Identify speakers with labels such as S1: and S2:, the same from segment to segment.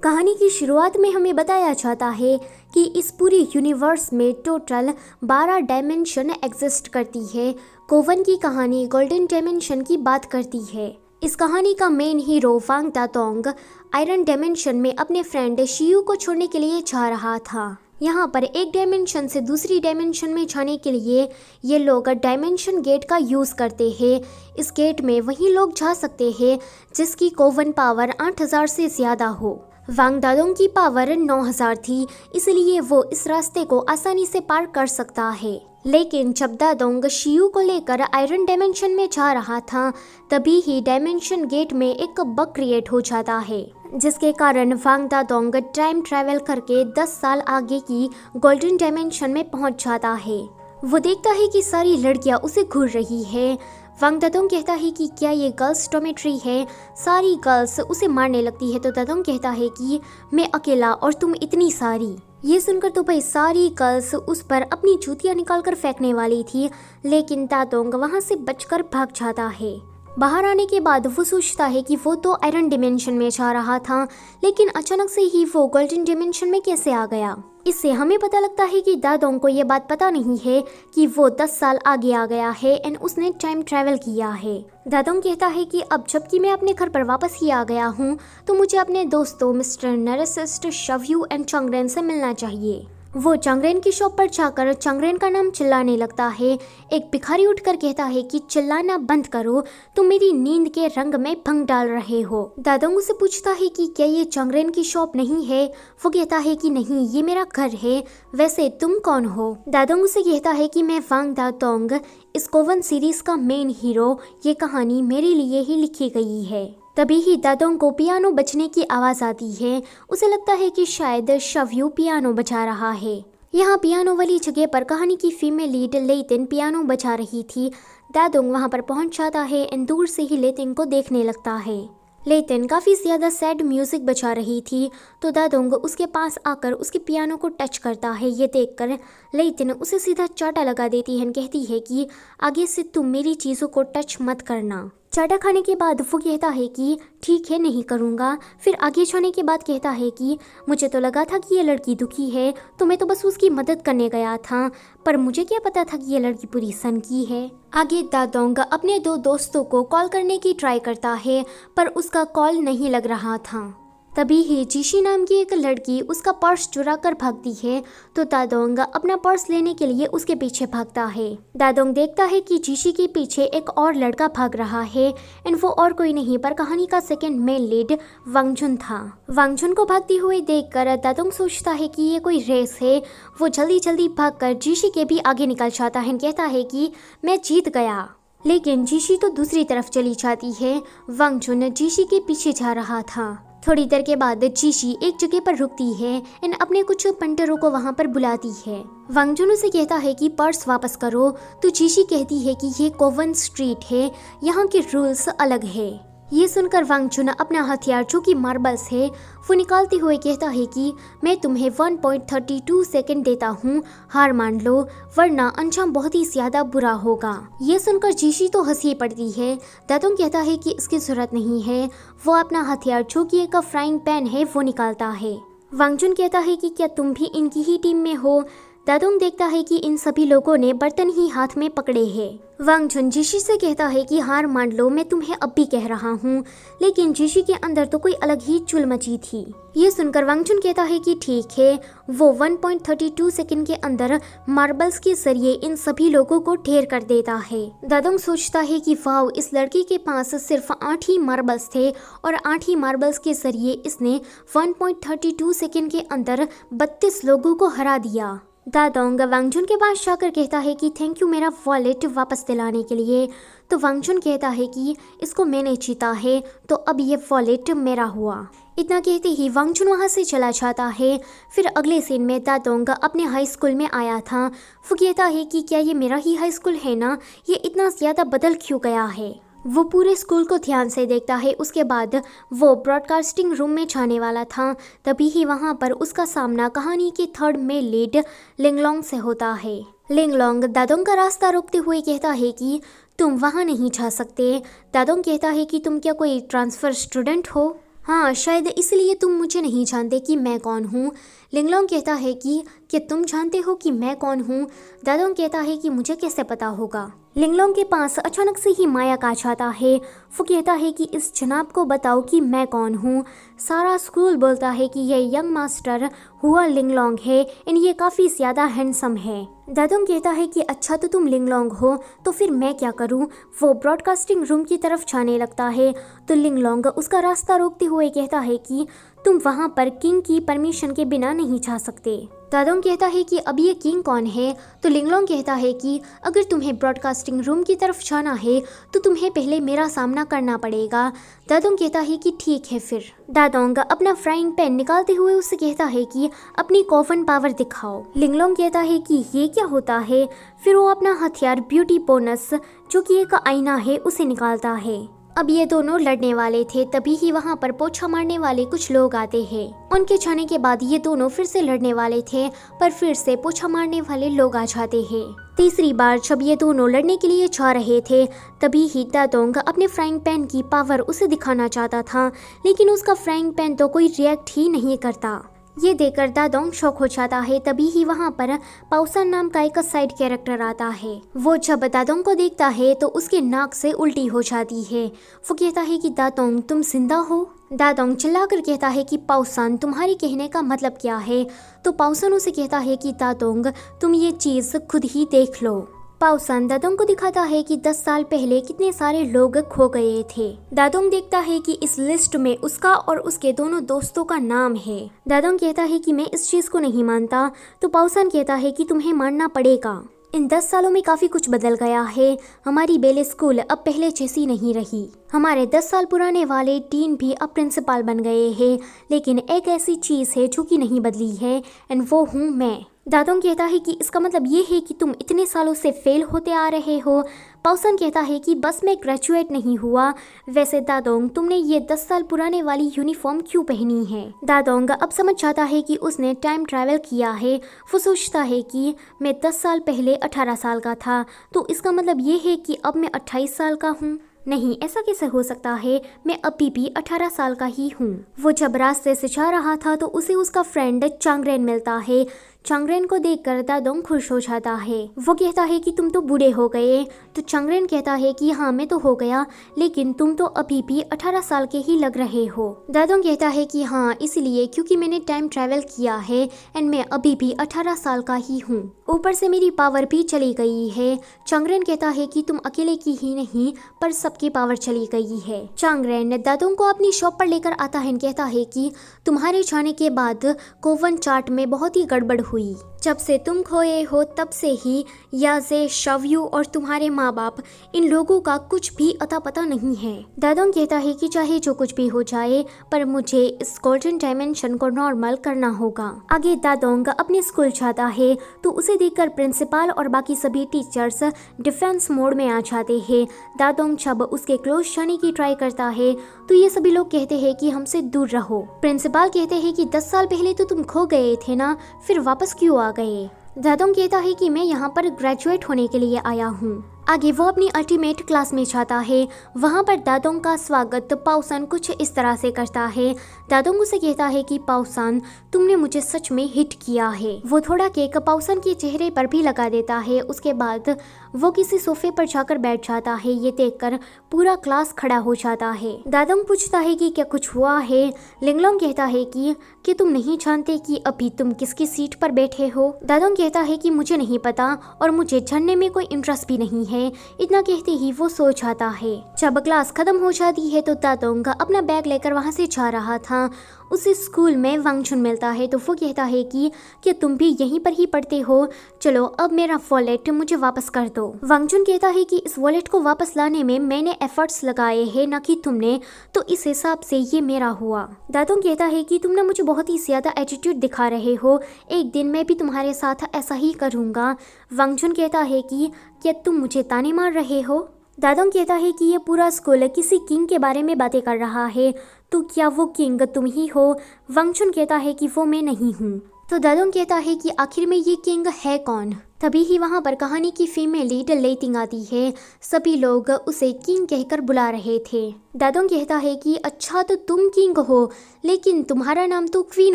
S1: कहानी की शुरुआत में हमें बताया जाता है कि इस पूरे यूनिवर्स में टोटल 12 डायमेंशन एग्जिस्ट करती है। कोवन की कहानी गोल्डन डायमेंशन की बात करती है। इस कहानी का मेन हीरो वांग दातोंग आयरन डायमेंशन में अपने फ्रेंड शियू को छोड़ने के लिए जा रहा था। यहाँ पर एक डायमेंशन से दूसरी डायमेंशन में जाने के लिए ये लोग डायमेंशन गेट का यूज़ करते हैं। इस गेट में वही लोग जा सकते हैं जिसकी कोवन पावर 8000 से ज़्यादा हो। वांग दादोंग की पावर 9000 थी, इसलिए वो इस रास्ते को आसानी से पार कर सकता है। लेकिन जब दादोंग शियू को लेकर आयरन डायमेंशन में जा रहा था, तभी ही डायमेंशन गेट में एक बग क्रिएट हो जाता है, जिसके कारण वांग दादोंग टाइम ट्रैवल करके 10 साल आगे की गोल्डन डायमेंशन में पहुंच जाता है। वो देखता है कि सारी लड़कियां उसे घूर रही है। वांग दादोंग कहता है कि क्या ये गर्ल्स डॉर्मेट्री है। सारी गर्ल्स उसे मारने लगती है तो दादोंग कहता है कि मैं अकेला और तुम इतनी सारी। ये सुनकर तो भाई सारी गर्ल्स उस पर अपनी जूतियां निकालकर फेंकने वाली थी, लेकिन दादोंग वहां से बचकर भाग जाता है। बाहर आने के बाद वो सोचता है कि वो तो आयरन डिमेंशन में जा रहा था, लेकिन अचानक से ही वो गोल्डन डिमेंशन में कैसे आ गया। इससे हमें पता लगता है कि दादोंग को ये बात पता नहीं है कि वो 10 साल आगे आ गया है एंड उसने टाइम ट्रैवल किया है। दादोंग कहता है कि अब जबकि मैं अपने घर पर वापस ही आ गया हूँ, तो मुझे अपने दोस्तों मिस्टर नरेसिस्ट, शव्यू एंड चंगरेन से मिलना चाहिए। वो चंगरेन की शॉप पर जाकर चंगरेन का नाम चिल्लाने लगता है। एक भिखारी उठकर कहता है कि चिल्लाना बंद करो, तुम मेरी नींद के रंग में भंग डाल रहे हो। दादोंग उसे पूछता है कि क्या ये चंगरेन की शॉप नहीं है। वो कहता है कि नहीं, ये मेरा घर है। वैसे तुम कौन हो? दादोंग उसे कहता है कि मैं वांग दातोंग, इस कोवन सीरीज का मेन हीरो। ये कहानी मेरे लिए ही लिखी गई है। तभी ही दादोंग को पियानो बजने की आवाज़ आती है। उसे लगता है कि शायद शव्यू पियानो बजा रहा है। यहाँ पियानो वाली जगह पर कहानी की फीमेल लीड लेतिन पियानो बजा रही थी। दादोंग वहाँ पर पहुँच जाता है एंड दूर से ही लेतिन को देखने लगता है। लेतिन काफ़ी ज़्यादा सैड म्यूज़िक बजा रही थी, तो दादोंग उसके पास आकर उसके पियानो को टच करता है। ये देखकर लेतिन उसे सीधा चाटा लगा देती है, कहती है कि आगे से तुम मेरी चीज़ों को टच मत करना। चाटा खाने के बाद वो कहता है कि ठीक है, नहीं करूँगा। फिर आगे जाने के बाद कहता है कि मुझे तो लगा था कि ये लड़की दुखी है, तो मैं तो बस उसकी मदद करने गया था, पर मुझे क्या पता था कि ये लड़की पूरी सनकी है। आगे दादोंग अपने 2 दोस्तों को कॉल करने की ट्राई करता है, पर उसका कॉल नहीं लग रहा था। तभी ही जीशी नाम की एक लड़की उसका पर्स चुरा कर भागती है, तो दादोंग अपना पर्स लेने के लिए उसके पीछे भागता है। दादोंग देखता है कि जीशी के पीछे एक और लड़का भाग रहा है एंड वो और कोई नहीं पर कहानी का सेकंड मेन लीड वांगजुन था। वांगजुन को भागती हुई देखकर दादोंग सोचता है कि ये कोई रेस है। वो जल्दी जल्दी भागकर जीशी के भी आगे निकल जाता है, कहता है कि मैं जीत गया। लेकिन जीशी तो दूसरी तरफ चली जाती है। वांगजुन जीशी के पीछे जा रहा था। थोड़ी देर के बाद जीशी एक जगह पर रुकती है एंड अपने कुछ पंटरों को वहां पर बुलाती है। वांगजुन उसे कहता है कि पर्स वापस करो, तो जीशी कहती है कि ये कोवन स्ट्रीट है, यहाँ के रूल्स अलग है। ये सुनकर वांगजुन अपना हथियार जो कि मार्बल्स है वो निकालते हुए कहता है कि मैं तुम्हें 1.32 सेकंड देता हूँ, हार मान लो वरना अंजाम बहुत ही ज्यादा बुरा होगा। ये सुनकर जीशी तो हंसी पड़ती है। दादोंग कहता है कि इसकी जरूरत नहीं है। वो अपना हथियार जो कि एक फ्राइंग पैन है वो निकालता है। वांगजुन कहता है कि क्या तुम भी इनकी ही टीम में हो? दादोंग देखता है कि इन सभी लोगों ने बर्तन ही हाथ में पकड़े हैं। वांगजुन जीशी से कहता है कि हार मान लो, मैं तुम्हें अब भी कह रहा हूँ। लेकिन जीशी के अंदर तो कोई अलग ही चुल मची थी। ये सुनकर वांगजुन कहता है कि ठीक है। वो 1.32 सेकंड के अंदर मार्बल्स के जरिए इन सभी लोगों को ढेर कर देता है। दादोंग सोचता है कि वाव, इस लड़की के पास सिर्फ 8 ही मार्बल्स थे और 8 ही मार्बल्स के जरिए इसने 1.32 सेकंड के अंदर 32 लोगों को हरा दिया। दादोंग वांगजुन के पास जाकर कहता है कि थैंक यू मेरा वॉलेट वापस दिलाने के लिए। तो वांगजुन कहता है कि इसको मैंने जीता है, तो अब ये वॉलेट मेरा हुआ। इतना कहते ही वांगजुन वहाँ से चला जाता है। फिर अगले सीन में दादोंग अपने हाई स्कूल में आया था। वो कहता है कि क्या ये मेरा ही हाई स्कूल है ना, ये इतना ज़्यादा बदल क्यों गया है। वो पूरे स्कूल को ध्यान से देखता है। उसके बाद वो ब्रॉडकास्टिंग रूम में जाने वाला था, तभी ही वहाँ पर उसका सामना कहानी के थर्ड में लीड लिंगलोंग से होता है। लिंगलोंग दादोंग का रास्ता रोकते हुए कहता है कि तुम वहाँ नहीं जा सकते। दादोंग कहता है कि तुम क्या कोई ट्रांसफ़र स्टूडेंट हो? हाँ, शायद इसलिए तुम मुझे नहीं जानते कि मैं कौन हूँ। लिंगलोंग कहता है कि तुम जानते हो कि मैं कौन हूँ। दादोंग कहता है कि मुझे कैसे पता होगा। लिंगलोंग के पास अचानक से ही मायाक आ जाता है। वो कहता है कि इस जनाब को बताओ कि मैं कौन हूँ। सारा स्कूल बोलता है कि यह यंग मास्टर हुआ लिंगलोंग है एंड ये काफ़ी ज़्यादा हैंडसम है। दादोंग कहता है कि अच्छा तो तुम लिंगलोंग हो तो फिर मैं क्या करूं। वो ब्रॉडकास्टिंग रूम की तरफ जाने लगता है तो लिंगलोंग उसका रास्ता रोकते हुए कहता है कि तुम वहां पर किंग की परमिशन के बिना नहीं जा सकते। दादोंग कहता है कि अब ये किंग कौन है। तो लिंगलोंग कहता है कि अगर तुम्हें ब्रॉडकास्टिंग रूम की तरफ जाना है तो तुम्हें पहले मेरा सामना करना पड़ेगा। दादोंग कहता है कि ठीक है फिर। दादोंग अपना फ्राइंग पैन निकालते हुए उससे कहता है कि अपनी कोवन पावर दिखाओ। लिंगलोंग कहता है कि ये क्या होता है। फिर वो अपना हथियार ब्यूटी बोनस जो कि एक आईना है उसे निकालता है। अब ये दोनों लड़ने वाले थे, तभी ही वहाँ पर पोछा मारने वाले कुछ लोग आते हैं। उनके जाने के बाद ये दोनों फिर से लड़ने वाले थे, पर फिर से पोछा मारने वाले लोग आ जाते हैं। तीसरी बार जब ये दोनों लड़ने के लिए जा रहे थे तभी ही दादोंग अपने फ्राइंग पैन की पावर उसे दिखाना चाहता था, लेकिन उसका फ्राइंग पैन तो कोई रिएक्ट ही नहीं करता। ये देखकर दादोंग शॉक हो जाता है। तभी ही वहाँ पर पाउसन नाम का एक साइड कैरेक्टर आता है। वो जब दादोंग को देखता है तो उसके नाक से उल्टी हो जाती है। वो कहता है कि दादोंग तुम जिंदा हो। दादोंग चिल्लाकर कहता है कि पाउसन तुम्हारे कहने का मतलब क्या है। तो पाउसन उसे कहता है कि दादोंग तुम ये चीज़ खुद ही देख लो। पाउसन दादोंग को दिखाता है कि 10 साल पहले कितने सारे लोग खो गए थे। दादोंग देखता है कि इस लिस्ट में उसका और उसके दोनों दोस्तों का नाम है। दादोंग कहता है कि मैं इस चीज को नहीं मानता। तो पाउसन कहता है कि तुम्हें मानना पड़ेगा। इन 10 सालों में काफी कुछ बदल गया है। हमारी बेले स्कूल अब पहले जैसी नहीं रही। हमारे 10 साल पुराने वाले डीन भी अब प्रिंसिपल बन गए हैं, लेकिन एक ऐसी चीज है जो कि नहीं बदली है एंड वो हूँ मैं। दादोंग कहता है कि इसका मतलब ये है कि तुम इतने सालों से फेल होते आ रहे हो। पाउसन कहता है कि बस मैं ग्रेजुएट नहीं हुआ। वैसे दादोंग तुमने ये 10 साल पुराने वाली यूनिफॉर्म क्यों पहनी है। दादोंग अब समझ जाता है कि उसने टाइम ट्रैवल किया है। वो सोचता है कि मैं 10 साल पहले 18 साल का था, तो इसका मतलब ये है कि अब मैं 28 साल का हूँ। नहीं, ऐसा कैसे हो सकता है, मैं अभी भी 18 साल का ही हूँ। वो जब रास्ते से जा रहा था तो उसे उसका फ्रेंड चांगरेन मिलता है। चांगरेन को देखकर दादोंग खुश हो जाता है। वो कहता है कि तुम तो बूढ़े हो गए। तो चांगरेन कहता है कि हाँ मैं तो हो गया, लेकिन तुम तो अभी भी 18 साल के ही लग रहे हो। दादोंग कहता है कि हाँ इसलिए क्योंकि मैंने टाइम ट्रैवल किया है एंड मैं अभी भी 18 साल का ही हूँ। ऊपर से मेरी पावर भी चली गई है। चांगरेन कहता है कि तुम अकेले की ही नहीं पर सबकी पावर चली गई है। चांगरेन दादोंग को अपनी शॉप पर लेकर आता है और कहता है कि तुम्हारे जाने के बाद कोवन चार्ट में बहुत ही गड़बड़ हुई। जब से तुम खोए हो तब से ही याजे, शव्यू और तुम्हारे माँ बाप इन लोगों का कुछ भी अता पता नहीं है। दादोंग कहता है कि चाहे जो कुछ भी हो जाए पर मुझे इस गोल्डन डायमेंशन को नॉर्मल करना होगा। आगे दादोंग अपने स्कूल जाता है तो उसे देखकर प्रिंसिपल और बाकी सभी टीचर्स डिफेंस मोड में आ जाते हैं। दादोंग जब उसके क्लोज जाने की ट्राई करता है तो ये सभी लोग कहते हैं कि हमसे दूर रहो। प्रिंसिपल कहते हैं कि 10 साल पहले तो तुम खो गए थे ना, फिर वापस क्यों आ गए। दादोंग कहता है कि मैं यहाँ पर ग्रेजुएट होने के लिए आया हूँ। आगे वो अपनी अल्टीमेट क्लास में जाता है। वहाँ पर दादोंग का स्वागत पाउसन कुछ इस तरह से करता है। दादोंग उसे कहता है कि पाउसन तुमने मुझे सच में हिट किया है। वो थोड़ा केक पाउसन के चेहरे पर भी लगा देता है। उसके बाद वो किसी सोफे पर जाकर बैठ जाता है। ये देखकर पूरा क्लास खड़ा हो जाता है। दादोंग पूछता है कि क्या कुछ हुआ है। लिंगलोंग कहता है कि तुम नहीं जानते कि अभी तुम किसकी सीट पर बैठे हो। दादोंग कहता है कि मुझे नहीं पता और मुझे जानने में कोई इंटरेस्ट भी नहीं है। इतना कहते ही वो सो जाता है। जब क्लास खत्म हो जाती है तो दादोंग अपना बैग लेकर वहाँ से जा रहा था। उसे स्कूल में वांगचुन मिलता है तो वो कहता है कि क्या तुम भी यहीं पर ही पढ़ते हो, चलो अब मेरा वॉलेट मुझे वापस कर दो। वांगचुन कहता है कि इस वॉलेट को वापस लाने में मैंने एफर्ट्स लगाए हैं न कि तुमने, तो इस हिसाब से ये मेरा हुआ। दादोंग कहता है कि तुम ना मुझे बहुत ही ज्यादा एटीट्यूड दिखा रहे हो, एक दिन मैं भी तुम्हारे साथ ऐसा ही करूँगा। वांगचुन कहता है कि क्या तुम मुझे ताने मार रहे हो। दादोंग कहता है कि ये पूरा स्कूल किसी किंग के बारे में बातें कर रहा है, तो क्या वो किंग तुम ही हो। वांगचुन कहता है कि वो मैं नहीं हूँ। तो दादोंग कहता है कि आखिर में ये किंग है कौन। तभी ही वहाँ पर कहानी की फीमेल लीड लेटिंग आती है। सभी लोग उसे किंग कहकर बुला रहे थे। दादोंग कहता है कि अच्छा तो तुम किंग हो, लेकिन तुम्हारा नाम तो क्वीन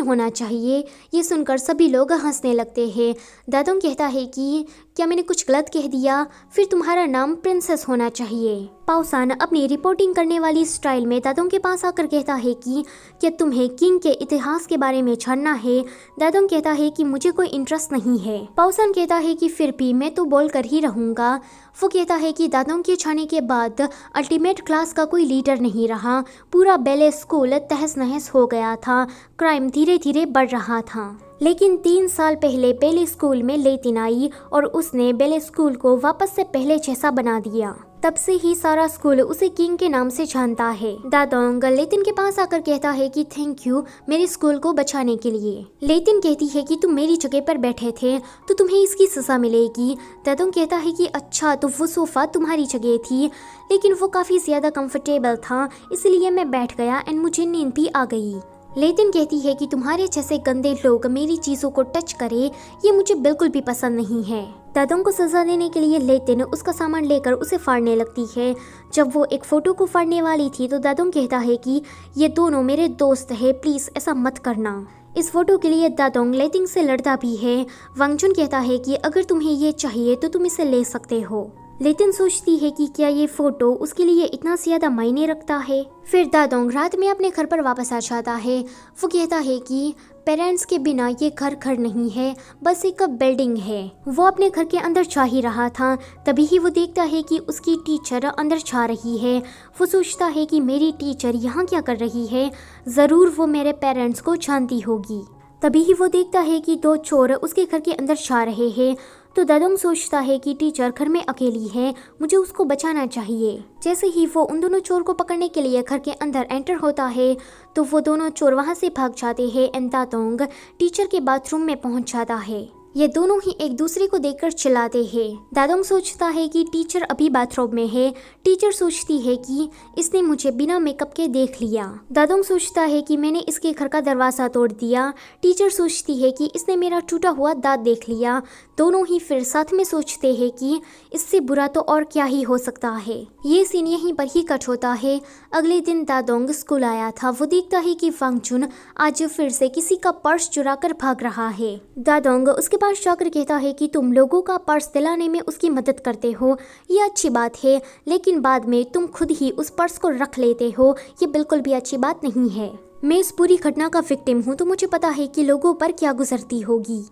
S1: होना चाहिए। ये सुनकर सभी लोग हंसने लगते हैं। दादोंग कहता है कि क्या मैंने कुछ गलत कह दिया? फिर तुम्हारा नाम प्रिंसेस होना चाहिए। पाओसान अपनी रिपोर्टिंग करने वाली स्टाइल में दादोंग के पास आकर कहता है कि क्या तुम्हें किंग के इतिहास के बारे में जानना है? दादोंग कहता है कि मुझे कोई इंटरेस्ट नहीं है। पाओसान कहता है कि फिर भी मैं तो बोल कर ही रहूँगा। वो कहता है कि दादोंग के जाने के बाद अल्टीमेट क्लास का कोई लीडर नहीं रहा। पूरा बैले स्कूल तहस नहस हो गया था। क्राइम धीरे धीरे बढ़ रहा था। लेकिन 3 साल पहले बैले स्कूल में लेटिन आई और उसने बैले स्कूल को वापस से पहले जैसा बना दिया। तब से ही सारा स्कूल उसे किंग के नाम से जानता है। दादोंग लेटिन के पास आकर कहता है कि थैंक यू मेरे स्कूल को बचाने के लिए। लेटिन कहती है कि तुम मेरी जगह पर बैठे थे तो तुम्हें इसकी सजा मिलेगी। दादोंग कहता है कि अच्छा तो वो सोफा तुम्हारी जगह थी, लेकिन वो काफ़ी ज़्यादा कंफर्टेबल था, इसलिए मैं बैठ गया एंड मुझे नींद भी आ गई। लेटिन कहती है कि तुम्हारे जैसे गंदे लोग मेरी चीज़ों को टच करे, ये मुझे बिल्कुल भी पसंद नहीं है। दादोंग को सजा देने के लिए लेटिन उसका सामान लेकर उसे फाड़ने लगती है। जब वो एक फ़ोटो को फाड़ने वाली थी तो दादोंग कहता है कि ये दोनों मेरे दोस्त हैं, प्लीज़ ऐसा मत करना। इस फोटो के लिए दादोंग लेटिन से लड़ता भी है। वांगजुन कहता है कि अगर तुम्हें ये चाहिए तो तुम इसे ले सकते हो। लेटिन सोचती है कि क्या ये फोटो उसके लिए इतना ज़्यादा मायने रखता है। फिर दादोंग रात में अपने घर पर वापस आ जाता है। वो कहता है कि पेरेंट्स के बिना ये घर नहीं है, बस एक बिल्डिंग है। वो अपने घर के अंदर जा ही रहा था, तभी ही वो देखता है कि उसकी टीचर अंदर जा रही है। वो सोचता है कि मेरी टीचर यहाँ क्या कर रही है, ज़रूर वो मेरे पेरेंट्स को जानती होगी। तभी ही वो देखता है कि 2 चोर उसके घर के अंदर जा रहे हैं। तो दादोंग सोचता है कि टीचर घर में अकेली है, मुझे उसको बचाना चाहिए। जैसे ही वो उन दोनों चोर को पकड़ने के लिए घर के अंदर एंटर होता है तो वो दोनों चोर वहां से भाग जाते हैं एंड दादोंग टीचर के बाथरूम में पहुंच जाता है। ये दोनों ही एक दूसरे को देखकर चिल्लाते हैं। दादोंग सोचता है कि टीचर अभी बाथरूम में है। टीचर सोचती है कि इसने मुझे बिना मेकअप के देख लिया। दादोंग सोचता है कि मैंने इसके घर का दरवाज़ा तोड़ दिया। टीचर सोचती है कि इसने मेरा टूटा हुआ दांत देख लिया। दोनों ही फिर साथ में सोचते हैं कि इससे बुरा तो और क्या ही हो सकता है। ये सीन यहीं पर ही कट होता है। अगले दिन दादोंग स्कूल आया था। वो देखता है कि वांगजुन आज फिर से किसी का पर्स चुरा कर भाग रहा है। दादोंग उसके पास जाकर कहता है कि तुम लोगों का पर्स दिलाने में उसकी मदद करते हो, ये अच्छी बात है, लेकिन बाद में तुम खुद ही उस पर्स को रख लेते हो, ये बिल्कुल भी अच्छी बात नहीं है। मैं इस पूरी घटना का विक्टिम हूँ तो मुझे पता है कि लोगों पर क्या गुजरती होगी।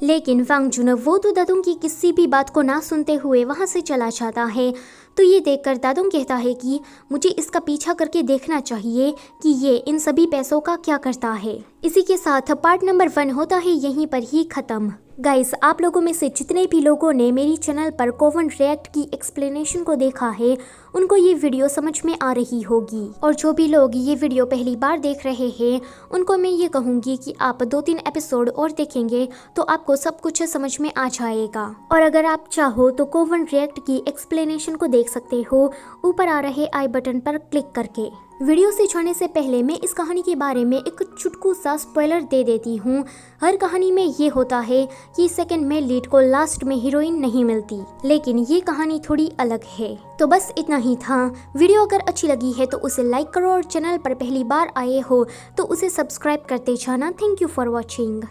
S1: लेकिन वांगजुन वो तो दादोंग की किसी भी बात को ना सुनते हुए वहाँ से चला जाता है। तो ये देखकर दादोंग कहता है कि मुझे इसका पीछा करके देखना चाहिए कि ये इन सभी पैसों का क्या करता है। इसी के साथ पार्ट नंबर 1 होता है यहीं पर ही खत्म। गाइस, आप लोगों में से जितने भी लोगों ने मेरी चैनल पर कोवन रिएक्ट की एक्सप्लेनेशन को देखा है उनको ये वीडियो समझ में आ रही होगी, और जो भी लोग ये वीडियो पहली बार देख रहे हैं उनको मैं ये कहूँगी कि आप 2-3 एपिसोड और देखेंगे तो आपको सब कुछ समझ में आ जाएगा। और अगर आप चाहो तो कोवन रिएक्ट की एक्सप्लेनेशन को देख सकते हो ऊपर आ रहे आई बटन पर क्लिक करके। वीडियो से छोड़ने से पहले मैं इस कहानी के बारे में एक चुटकू सा स्पॉइलर दे देती हूँ। हर कहानी में ये होता है कि सेकंड में लीड को लास्ट में हीरोइन नहीं मिलती, लेकिन ये कहानी थोड़ी अलग है। तो बस इतना ही था। वीडियो अगर अच्छी लगी है तो उसे लाइक करो और चैनल पर पहली बार आए हो तो उसे सब्सक्राइब करते जाना। Thank you for watching.